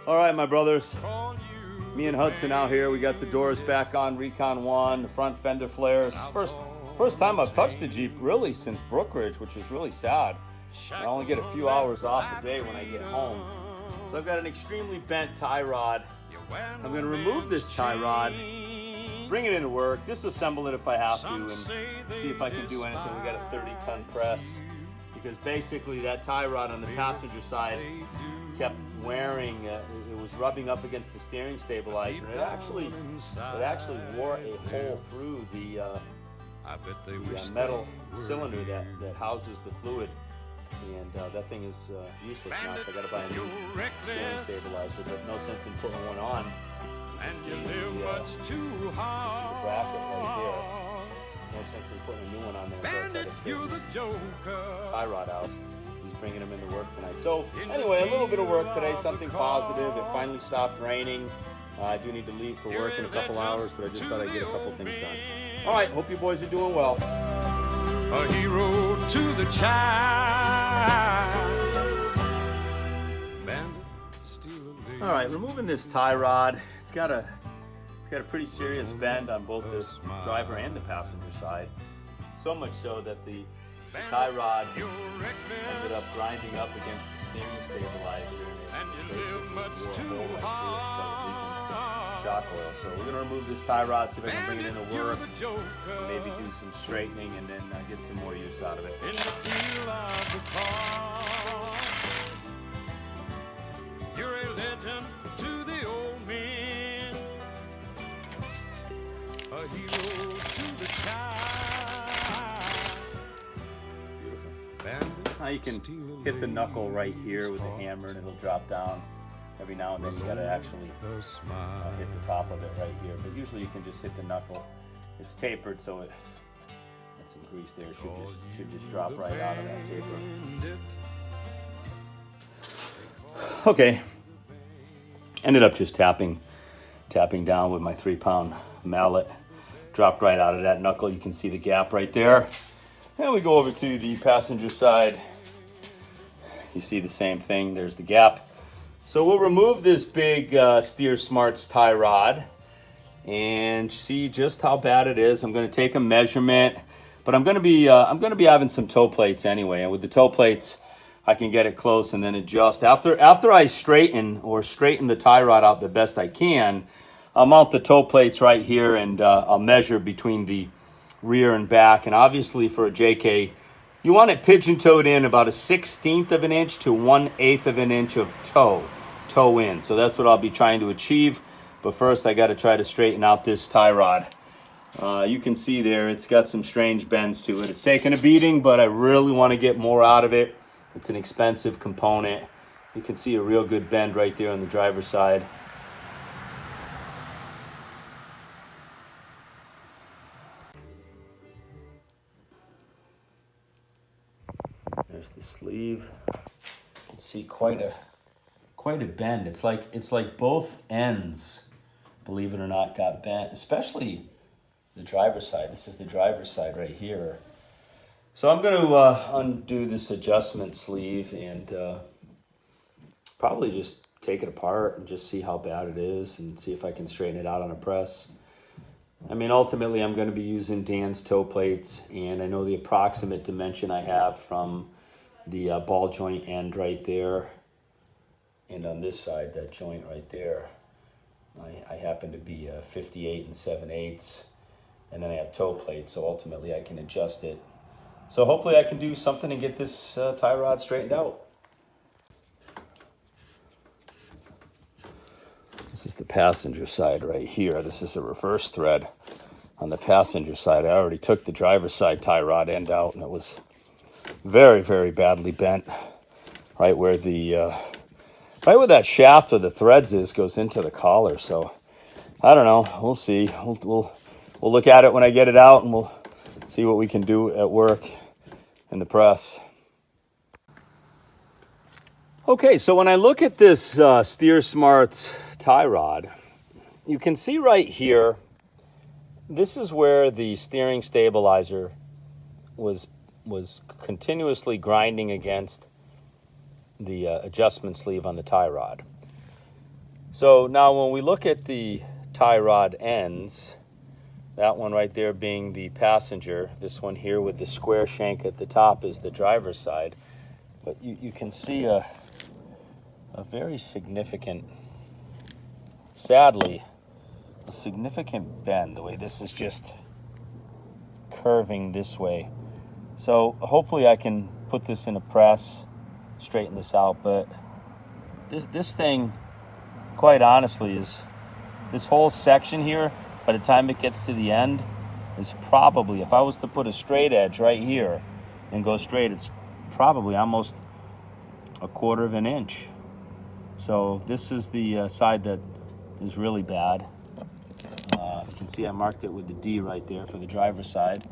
All right, my brothers. Me and Hudson out here. We got the doors back on Recon 1, the front fender flares. First time I've touched the Jeep really since Brookridge, which is really sad. I only get a few hours off a day when I get home. So I've got an extremely bent tie rod. I'm going to remove this tie rod, bring it into work, disassemble it if I have to, and see if I can do anything. We got a 30-ton press, because basically that tie rod on the passenger side kept wearing, it was rubbing up against the steering stabilizer. It actually wore a hole through the metal cylinder that houses the fluid, and that thing is useless now, so I gotta buy a new steering stabilizer, but no sense in putting one on. You can see the bracket right there. No sense in putting a new one on there. So I try to straighten this tie rod out. He's bringing them into work tonight. So anyway, a little bit of work today, something positive. It finally stopped raining. I do need to leave for work in a couple hours, but I just thought I'd get a couple things done. All right, hope you boys are doing well. A hero to the child. All right, removing this tie rod. It's got a pretty serious bend on both the driver and the passenger side. So much so that the tie rod ended up grinding up against the steering stabilizer, and it basically wore a hole right through it, started leaking shock oil. So we're going to remove this tie rod, see if I can bring it into work, and maybe do some straightening, and then get some more use out of it. You're a legend to the old men, a hero to the child. Beautiful. Now you can hit the knuckle right here with a hammer, and it'll drop down. Every now and then you got to actually hit the top of it right here, but usually you can just hit the knuckle. It's tapered, so it got some grease there. It should just drop right out of that taper. Okay, ended up just tapping down with my 3-pound mallet. Dropped right out of that knuckle. You can see the gap right there. And we go over to the passenger side. You see the same thing. There's the gap. So we'll remove this big Steer Smarts tie rod and see just how bad it is. I'm going to take a measurement, but I'm going to be having some toe plates anyway. And with the toe plates, I can get it close and then adjust. After I straighten the tie rod out the best I can, I'll mount the toe plates right here, and I'll measure between the rear and back. And obviously for a JK, you want it pigeon-toed in about 1/16 of an inch to 1/8 of an inch of toe in. So that's what I'll be trying to achieve. But first I got to try to straighten out this tie rod. You can see there, it's got some strange bends to it. It's taken a beating, but I really want to get more out of it. It's an expensive component. You can see a real good bend right there on the driver's side. There's the sleeve. You can see quite a bend. It's like both ends, believe it or not, got bent, especially the driver's side. This is the driver's side right here. So I'm going to undo this adjustment sleeve and probably just take it apart and just see how bad it is and see if I can straighten it out on a press. I mean, ultimately, I'm going to be using Dan's toe plates, and I know the approximate dimension I have from the ball joint end right there, and on this side, that joint right there. I happen to be 58 7/8, and then I have toe plates, so ultimately I can adjust it. So hopefully I can do something and get this tie rod straightened out. This is the passenger side right here. This is a reverse thread on the passenger side. I already took the driver's side tie rod end out, and it was very, very badly bent. Right where that shaft of the threads goes into the collar. So I don't know. We'll see. We'll look at it when I get it out, and we'll see what we can do at work in the press. Okay, so when I look at this Steer Smarts tie rod, you can see right here, this is where the steering stabilizer was continuously grinding against the adjustment sleeve on the tie rod. So now when we look at the tie rod ends, that one right there being the passenger, this one here with the square shank at the top is the driver's side. But you can see a very significant, sadly, a significant bend, the way this is just curving this way. So hopefully I can put this in a press, straighten this out, but this thing, quite honestly, is this whole section here, by the time it gets to the end, is probably, if I was to put a straight edge right here and go straight, it's probably almost 1/4 of an inch. So this is the side that is really bad. You can see I marked it with the D right there for the driver's side.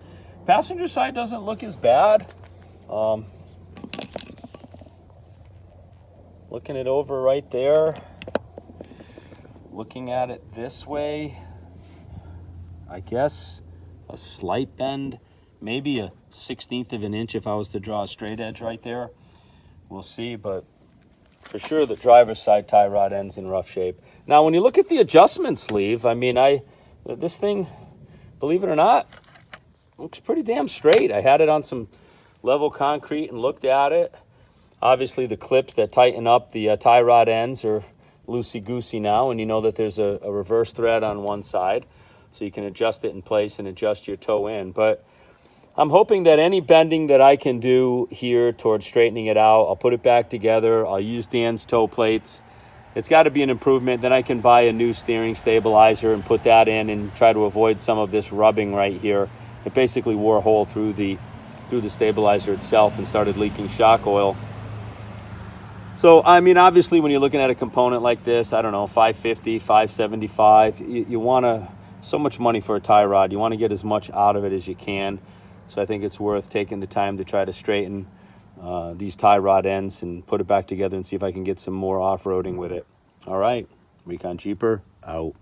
Passenger side doesn't look as bad. Looking it over right there, looking at it this way, I guess a slight bend, maybe a 1/16 of an inch if I was to draw a straight edge right there. We'll see, but for sure the driver's side tie rod ends in rough shape. Now, when you look at the adjustment sleeve, I mean, this thing, believe it or not, looks pretty damn straight. I had it on some level concrete and looked at it. Obviously, the clips that tighten up the tie rod ends are loosey-goosey now, and you know that there's a reverse thread on one side, so you can adjust it in place and adjust your toe in. But I'm hoping that any bending that I can do here towards straightening it out, I'll put it back together. I'll use Dan's toe plates. It's got to be an improvement. Then I can buy a new steering stabilizer and put that in and try to avoid some of this rubbing right here. It basically wore a hole through the stabilizer itself and started leaking shock oil. So, I mean, obviously, when you're looking at a component like this, I don't know, $550, $575, you want so much money for a tie rod. You want to get as much out of it as you can. So I think it's worth taking the time to try to straighten these tie rod ends and put it back together and see if I can get some more off-roading with it. All right, Recon Jeeper, out.